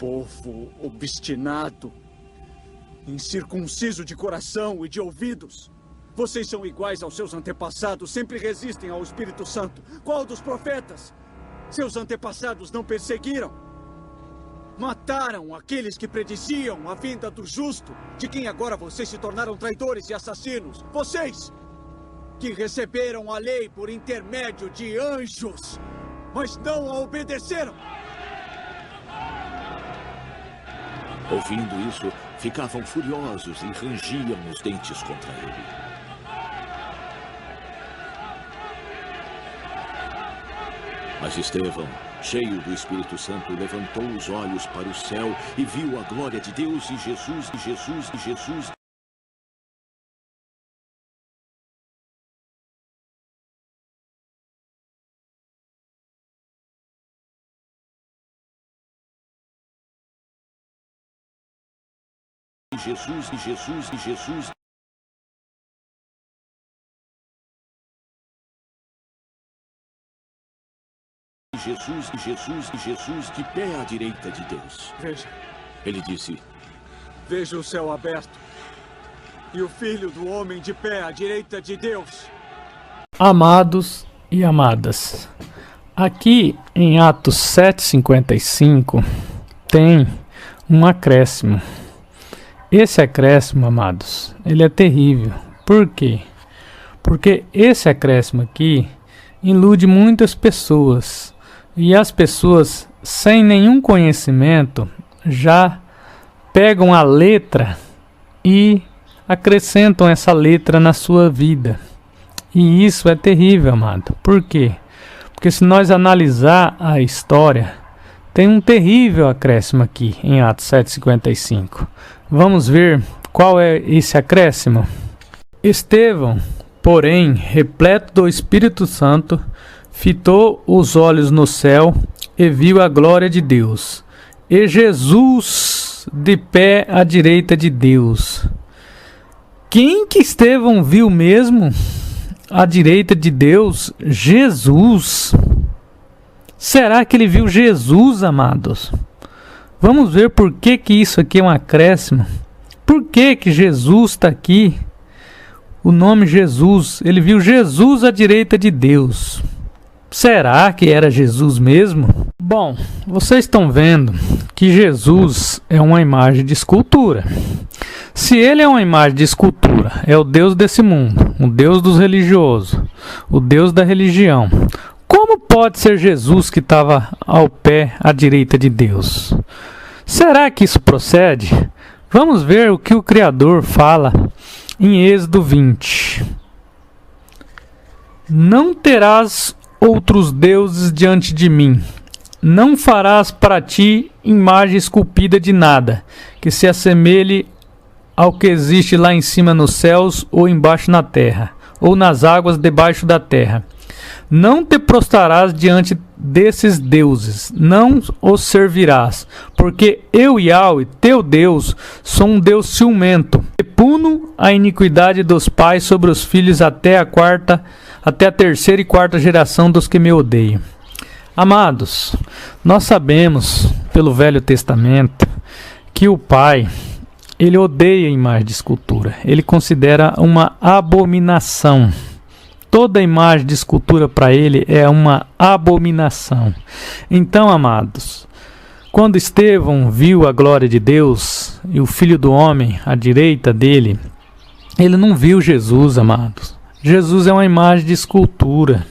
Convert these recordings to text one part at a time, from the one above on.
Povo obstinado, incircunciso de coração e de ouvidos. Vocês são iguais aos seus antepassados, sempre resistem ao Espírito Santo. Qual dos profetas seus antepassados não perseguiram? Mataram aqueles que prediziam a vinda do justo, de quem agora vocês se tornaram traidores e assassinos. Vocês que receberam a lei por intermédio de anjos, mas não a obedeceram. Ouvindo isso, ficavam furiosos e rangiam os dentes contra ele. Mas Estevão, cheio do Espírito Santo, levantou os olhos para o céu e viu a glória de Deus e Jesus. Jesus de pé à direita de Deus. Veja. Ele disse: Veja o céu aberto e o Filho do Homem de pé à direita de Deus. Amados e amadas, aqui em Atos 7:55 tem um acréscimo. Esse acréscimo, amados, ele é terrível. Por quê? Porque esse acréscimo aqui ilude muitas pessoas. E as pessoas, sem nenhum conhecimento, já pegam a letra e acrescentam essa letra na sua vida. E isso é terrível, amado. Por quê? Porque se nós analisar a história, tem um terrível acréscimo aqui em Atos 7:55. Vamos ver qual é esse acréscimo? Estevão, porém, repleto do Espírito Santo, fitou os olhos no céu e viu a glória de Deus, e Jesus de pé à direita de Deus. Quem que Estevão viu mesmo à direita de Deus? Jesus. Será que ele viu Jesus, amados? Vamos ver por que isso aqui é um acréscimo. Por que Jesus está aqui? O nome Jesus, ele viu Jesus à direita de Deus. Será que era Jesus mesmo? Bom, vocês estão vendo que Jesus é uma imagem de escultura. Se ele é uma imagem de escultura, é o Deus desse mundo, o Deus dos religiosos, o Deus da religião. Como pode ser Jesus que estava ao pé à direita de Deus? Será que isso procede? Vamos ver o que o Criador fala em Êxodo 20. Não terás outros deuses diante de mim. Não farás para ti imagem esculpida de nada, que se assemelhe ao que existe lá em cima nos céus, ou embaixo na terra, ou nas águas debaixo da terra. Não te prostrarás diante desses deuses, não os servirás, porque eu, Yahweh, teu Deus, sou um Deus ciumento, e puno a iniquidade dos pais sobre os filhos até a terceira e quarta geração dos que me odeiam. Amados, nós sabemos pelo Velho Testamento que o Pai, ele odeia a imagem de escultura, ele considera uma abominação. Toda imagem de escultura para ele é uma abominação. Então, amados, quando Estevão viu a glória de Deus e o Filho do Homem à direita dele, ele não viu Jesus, amados. Jesus é uma imagem de escultura.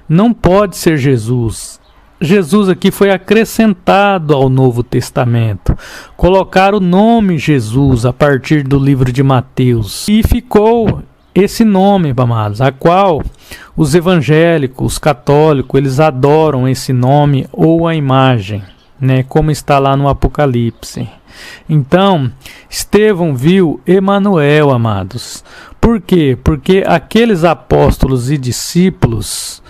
Não pode ser Jesus. Jesus aqui foi acrescentado ao Novo Testamento. Colocaram o nome Jesus a partir do livro de Mateus. E ficou esse nome, amados, a qual os evangélicos, os católicos, eles adoram esse nome ou a imagem, né, como está lá no Apocalipse. Então, Estevão viu Emanuel, amados. Por quê? Porque aqueles apóstolos e discípulos,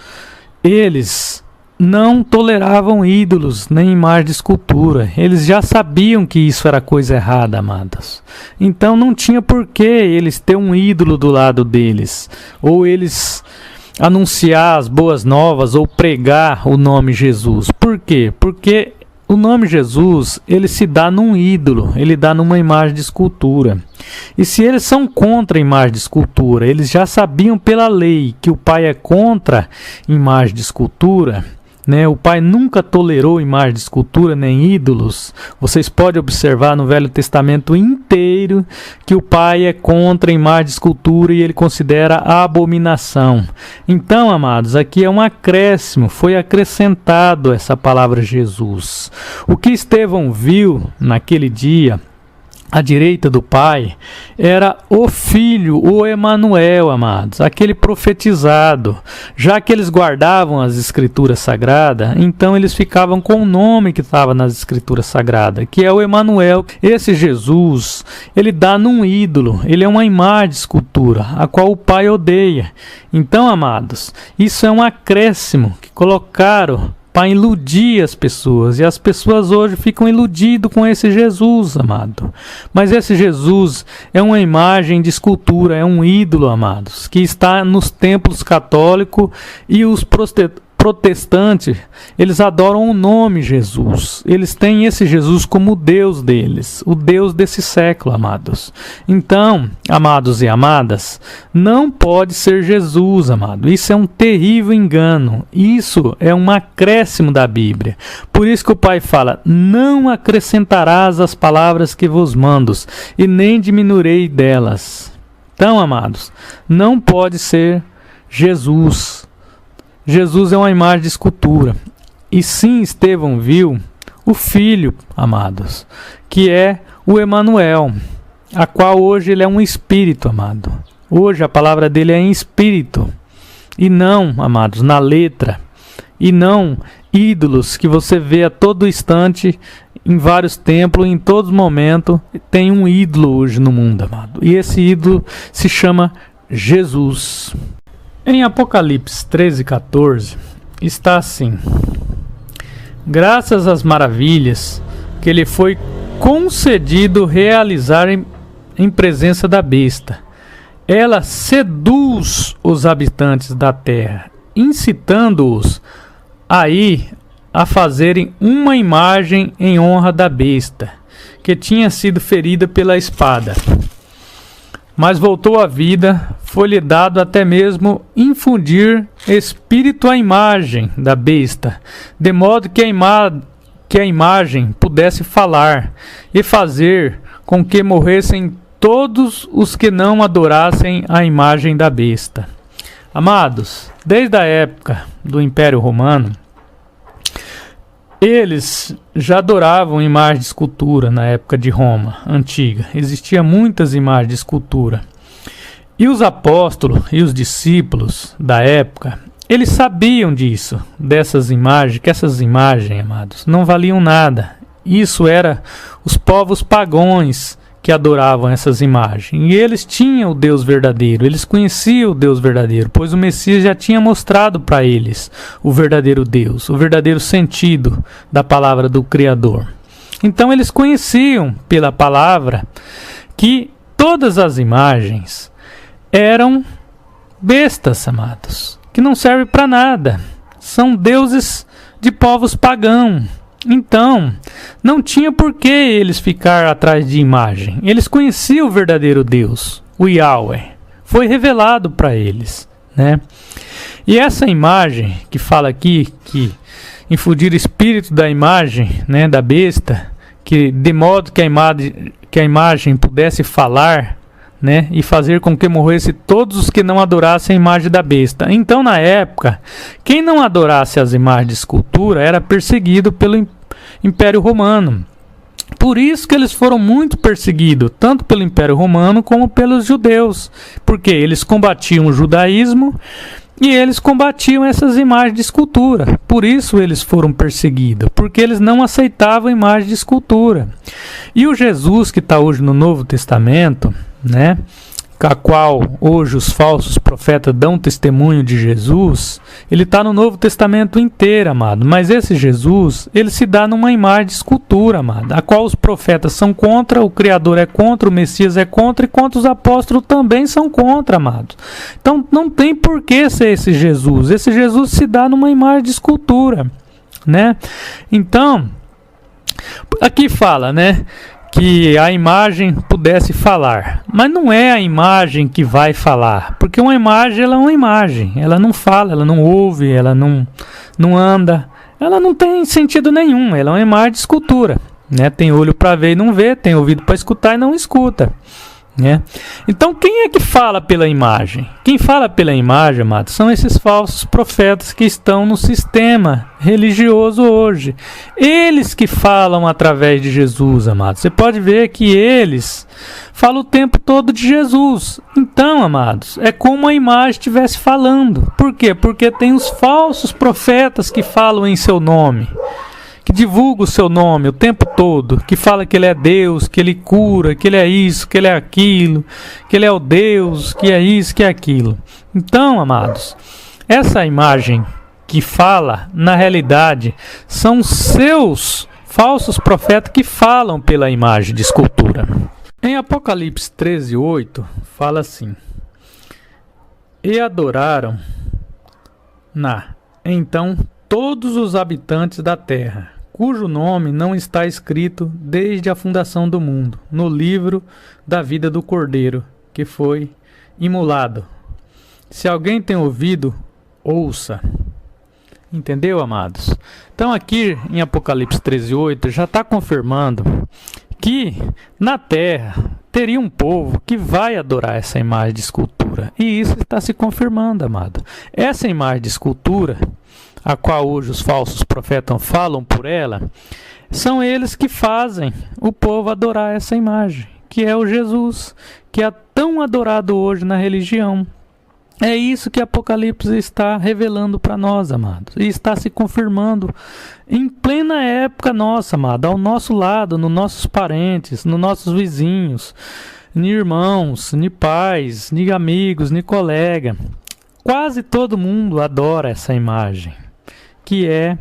eles não toleravam ídolos nem imagem de escultura. Eles já sabiam que isso era coisa errada, amados. Então não tinha por que eles ter um ídolo do lado deles, ou eles anunciar as boas novas, ou pregar o nome Jesus. Por quê? Porque o nome Jesus, ele se dá num ídolo, ele dá numa imagem de escultura. E se eles são contra a imagem de escultura, eles já sabiam pela lei que o Pai é contra imagem de escultura, né? O Pai nunca tolerou imagem de escultura nem ídolos. Vocês podem observar no Velho Testamento inteiro que o Pai é contra a imagem de escultura e ele considera a abominação. Então, amados, aqui é um acréscimo, foi acrescentado essa palavra Jesus. O que Estevão viu naquele dia à direita do Pai era o Filho, o Emanuel, amados, aquele profetizado. Já que eles guardavam as Escrituras Sagradas, então eles ficavam com o nome que estava nas Escrituras Sagradas, que é o Emanuel. Esse Jesus, ele dá num ídolo, ele é uma imagem de escultura, a qual o Pai odeia. Então, amados, isso é um acréscimo que colocaram para iludir as pessoas, e as pessoas hoje ficam iludidas com esse Jesus, amado. Mas esse Jesus é uma imagem de escultura, é um ídolo, amados, que está nos templos católicos, e os protestantes, eles adoram o nome Jesus. Eles têm esse Jesus como o Deus deles, o Deus desse século, amados. Então, amados e amadas, não pode ser Jesus, amado. Isso é um terrível engano. Isso é um acréscimo da Bíblia. Por isso que o Pai fala: não acrescentarás as palavras que vos mando, e nem diminuirei delas. Então, amados, não pode ser Jesus. Jesus é uma imagem de escultura. E sim, Estevão viu o Filho, amados, que é o Emanuel, a qual hoje ele é um espírito, amado. Hoje a palavra dele é em espírito, e não, amados, na letra, e não ídolos que você vê a todo instante, em vários templos, em todos momentos. Tem um ídolo hoje no mundo, amado, e esse ídolo se chama Jesus. Em Apocalipse 13:14 está assim: graças às maravilhas que lhe foi concedido realizar em presença da besta, ela seduz os habitantes da terra, incitando-os a ir a fazerem uma imagem em honra da besta, que tinha sido ferida pela espada, mas voltou à vida. Foi-lhe dado até mesmo infundir espírito à imagem da besta, de modo que a imagem pudesse falar, e fazer com que morressem todos os que não adorassem a imagem da besta. Amados, desde a época do Império Romano, eles já adoravam imagem de escultura. Na época de Roma antiga, existiam muitas imagens de escultura. E os apóstolos e os discípulos da época, eles sabiam disso, dessas imagens, que essas imagens, amados, não valiam nada. Isso era os povos pagãos que adoravam essas imagens. E eles tinham o Deus verdadeiro, eles conheciam o Deus verdadeiro, pois o Messias já tinha mostrado para eles o verdadeiro Deus, o verdadeiro sentido da palavra do Criador. Então eles conheciam pela palavra que todas as imagens eram bestas, amados, que não servem para nada. São deuses de povos pagãos. Então, não tinha por que eles ficar atrás de imagem. Eles conheciam o verdadeiro Deus, o Yahweh. Foi revelado para eles, né? E essa imagem que fala aqui, que infundir espírito da imagem, né, da besta, que de modo que a imagem pudesse falar, né, e fazer com que morresse todos os que não adorassem a imagem da besta. Então, na época, quem não adorasse as imagens de escultura era perseguido pelo Império Romano. Por isso que eles foram muito perseguidos, tanto pelo Império Romano como pelos judeus, porque eles combatiam o judaísmo e eles combatiam essas imagens de escultura. Por isso eles foram perseguidos, porque eles não aceitavam imagem de escultura. E o Jesus que está hoje no Novo Testamento, né, a qual hoje os falsos profetas dão testemunho de Jesus, ele está no Novo Testamento inteiro, amado. Mas esse Jesus, ele se dá numa imagem de escultura, amado, a qual os profetas são contra, o Criador é contra, o Messias é contra, e quanto os apóstolos também são contra, amado. Então não tem por que ser esse Jesus. Esse Jesus se dá numa imagem de escultura, né? Então, aqui fala, né, que a imagem pudesse falar, mas não é a imagem que vai falar, porque uma imagem, ela é uma imagem, ela não fala, ela não ouve, ela não anda, ela não tem sentido nenhum, ela é uma imagem de escultura, né? Tem olho para ver e não vê, tem ouvido para escutar e não escuta, né? Então quem é que fala pela imagem? Quem fala pela imagem, amados, são esses falsos profetas que estão no sistema religioso hoje. Eles que falam através de Jesus, amados. Você pode ver que eles falam o tempo todo de Jesus. Então, amados, é como a imagem estivesse falando. Por quê? Porque tem os falsos profetas que falam em seu nome, que divulga o seu nome o tempo todo, que fala que ele é Deus, que ele cura, que ele é isso, que ele é aquilo, que ele é o Deus, que é isso, que é aquilo. Então, amados, essa imagem que fala, na realidade, são seus falsos profetas que falam pela imagem de escultura. Em Apocalipse 13:8, fala assim: e adoraram então todos os habitantes da terra, cujo nome não está escrito desde a fundação do mundo, no livro da vida do Cordeiro, que foi imolado. Se alguém tem ouvido, ouça. Entendeu, amados? Então aqui em Apocalipse 13:8 já está confirmando que na terra teria um povo que vai adorar essa imagem de escultura. E isso está se confirmando, amado. Essa imagem de escultura, a qual hoje os falsos profetas falam por ela, são eles que fazem o povo adorar essa imagem, que é o Jesus, que é tão adorado hoje na religião. É isso que Apocalipse está revelando para nós, amados, e está se confirmando em plena época nossa, amado, ao nosso lado, nos nossos parentes, nos nossos vizinhos, ni irmãos, ni pais, ni amigos, ni colega. Quase todo mundo adora essa imagem, que é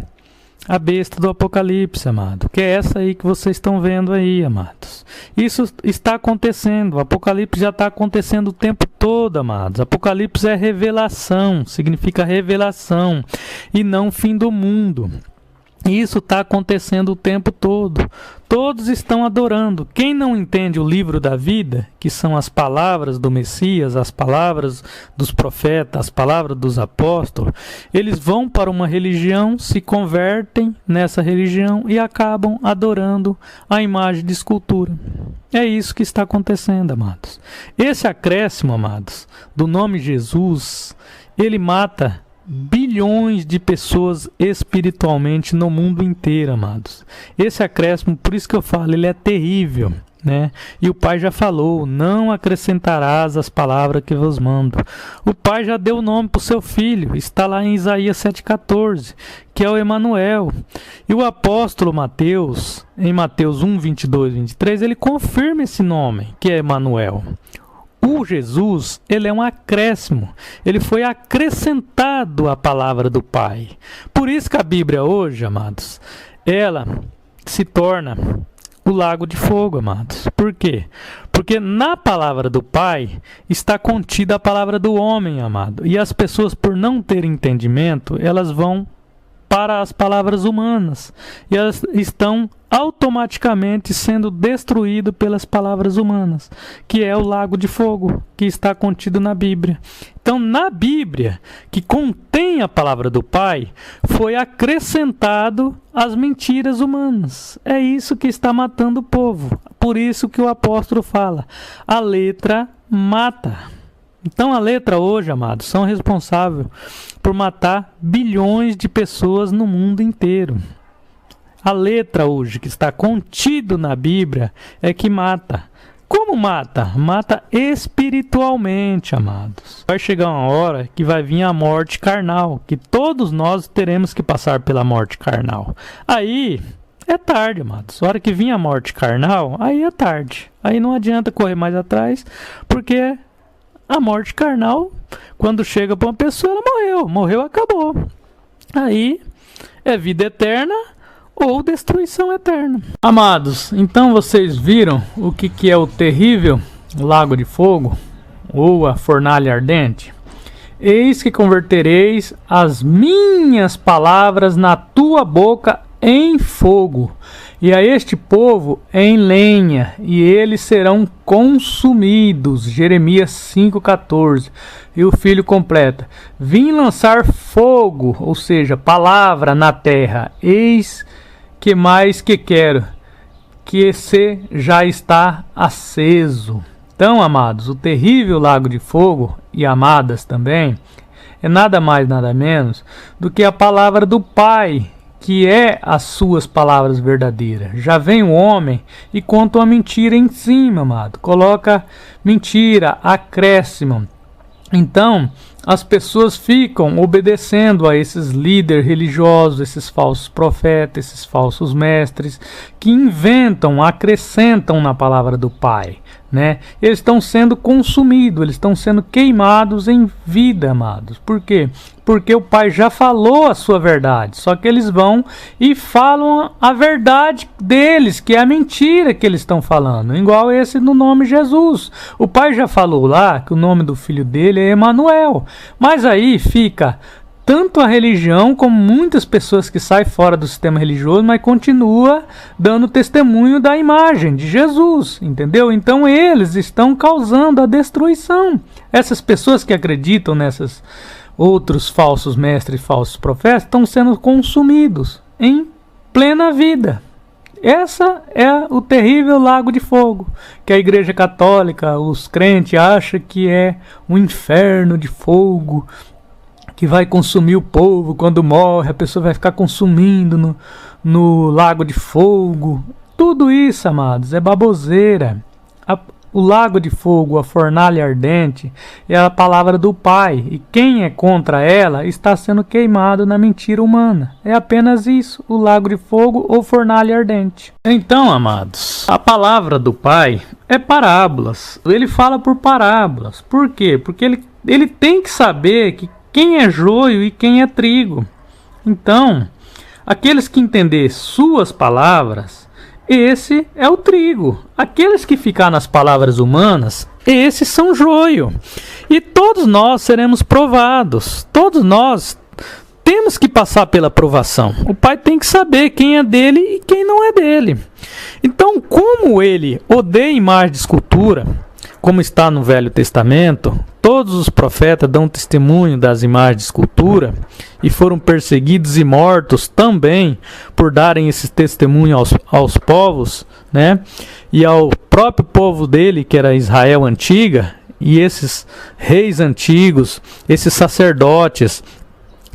a besta do Apocalipse, amado, que é essa aí que vocês estão vendo aí, amados. Isso está acontecendo, o Apocalipse já está acontecendo o tempo todo, amados. Apocalipse é revelação, significa revelação, e não fim do mundo. Isso está acontecendo o tempo todo. Todos estão adorando. Quem não entende o livro da vida, que são as palavras do Messias, as palavras dos profetas, as palavras dos apóstolos, eles vão para uma religião, se convertem nessa religião e acabam adorando a imagem de escultura. É isso que está acontecendo, amados. Esse acréscimo, amados, do nome Jesus, ele mata bilhões de pessoas espiritualmente no mundo inteiro, amados. Esse acréscimo, por isso que eu falo, ele é terrível, né? E o Pai já falou: não acrescentarás as palavras que vos mando. O Pai já deu o nome para o seu Filho, está lá em Isaías 7,14, que é o Emanuel. E o apóstolo Mateus, em Mateus 1, 22, 23, ele confirma esse nome, que é Emanuel. O Jesus, ele é um acréscimo, ele foi acrescentado à palavra do Pai. Por isso que a Bíblia hoje, amados, ela se torna o lago de fogo, amados. Por quê? Porque na palavra do Pai está contida a palavra do homem, amado. E as pessoas, por não terem entendimento, elas vão para as palavras humanas. E elas estão automaticamente sendo destruídas pelas palavras humanas, que é o lago de fogo, que está contido na Bíblia. Então, na Bíblia, que contém a palavra do Pai, foi acrescentado as mentiras humanas. É isso que está matando o povo. Por isso que o apóstolo fala: a letra mata. Então a letra hoje, amados, são responsáveis por matar bilhões de pessoas no mundo inteiro. A letra hoje, que está contido na Bíblia, é que mata. Como mata? Mata espiritualmente, amados. Vai chegar uma hora que vai vir a morte carnal, que todos nós teremos que passar pela morte carnal. Aí é tarde, amados. A hora que vir a morte carnal, aí é tarde. Aí não adianta correr mais atrás, porque a morte carnal, quando chega para uma pessoa, ela morreu. Morreu, acabou. Aí é vida eterna ou destruição eterna. Amados, então vocês viram o que é o terrível lago de fogo, ou a fornalha ardente? Eis que convertereis as minhas palavras na tua boca em fogo, E a este povo em lenha, e eles serão consumidos. Jeremias 5,14. E o filho completa: vim lançar fogo, ou seja, palavra na terra. Eis que mais que quero, que esse já está aceso. Então, amados, o terrível lago de fogo, e amadas também, é nada mais, nada menos do que a palavra do Pai, que é as suas palavras verdadeiras. Já vem o homem e conta uma mentira em cima, amado. Coloca mentira, acréscimo. Então, as pessoas ficam obedecendo a esses líderes religiosos, esses falsos profetas, esses falsos mestres, que inventam, acrescentam na palavra do Pai, né? Eles estão sendo consumidos, eles estão sendo queimados em vida, amados. Por quê? Porque o Pai já falou a sua verdade, só que eles vão e falam a verdade deles, que é a mentira que eles estão falando, igual esse no nome Jesus. O Pai já falou lá que o nome do filho dele é Emanuel, mas aí fica tanto a religião como muitas pessoas que saem fora do sistema religioso, mas continua dando testemunho da imagem de Jesus, entendeu? Então eles estão causando a destruição. Essas pessoas que acreditam nesses outros falsos mestres, falsos profetas, estão sendo consumidos em plena vida. Essa é o terrível lago de fogo, que a Igreja Católica, os crentes acham que é um inferno de fogo, que vai consumir o povo quando morre, a pessoa vai ficar consumindo no lago de fogo. Tudo isso, amados, é baboseira. O lago de fogo, a fornalha ardente, é a palavra do Pai, e quem é contra ela está sendo queimado na mentira humana. É apenas isso, o lago de fogo ou fornalha ardente. Então, amados, a palavra do Pai é parábolas. Ele fala por parábolas. Por quê? Porque ele tem que saber que quem é joio e quem é trigo. Então, aqueles que entender suas palavras, esse é o trigo. Aqueles que ficar nas palavras humanas, esses são joio. E todos nós seremos provados. Todos nós temos que passar pela provação. O Pai tem que saber quem é dele e quem não é dele. Então, como ele odeia imagem de escultura, como está no Velho Testamento, todos os profetas dão testemunho das imagens de escultura e foram perseguidos e mortos também por darem esse testemunho aos povos, né? E ao próprio povo dele, que era Israel antiga, e esses reis antigos, esses sacerdotes,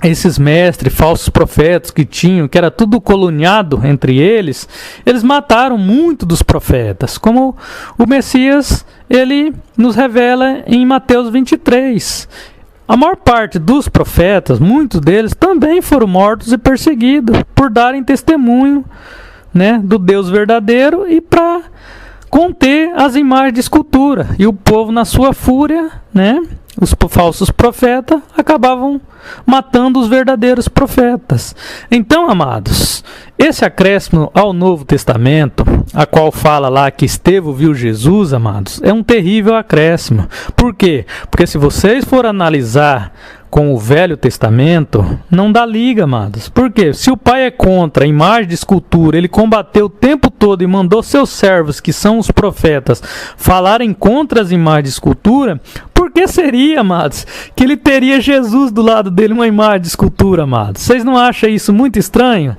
esses mestres, falsos profetas que tinham, que era tudo coluniado entre eles, eles mataram muito dos profetas, como o Messias, ele nos revela em Mateus 23. A maior parte dos profetas, muitos deles, também foram mortos e perseguidos por darem testemunho, né, do Deus verdadeiro e para conter as imagens de escultura. E o povo, na sua fúria, né, os falsos profetas acabavam matando os verdadeiros profetas. Então, amados, esse acréscimo ao Novo Testamento, a qual fala lá que Estevão viu Jesus, amados, é um terrível acréscimo. Por quê? Porque se vocês forem analisar com o Velho Testamento, não dá liga, amados. Por quê? Se o Pai é contra a imagem de escultura, ele combateu o tempo todo e mandou seus servos, que são os profetas, falarem contra as imagens de escultura, por que seria, amados, que ele teria Jesus do lado dele, uma imagem de escultura, amados? Vocês não acham isso muito estranho?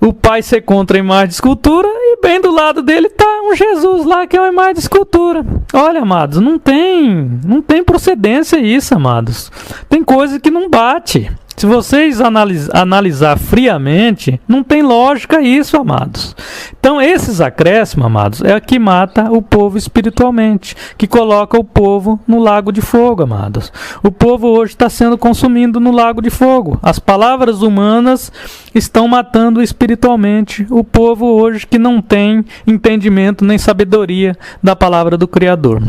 O Pai ser contra a imagem de escultura e bem do lado dele está um Jesus lá que é uma imagem de escultura. Olha, amados, não tem procedência isso, amados. Tem coisa que não bate. Se vocês analisar friamente, não tem lógica isso, amados. Então, esses acréscimos, amados, é o que mata o povo espiritualmente, que coloca o povo no lago de fogo, amados. O povo hoje está sendo consumido no lago de fogo. As palavras humanas estão matando espiritualmente o povo hoje que não tem entendimento nem sabedoria da palavra do Criador.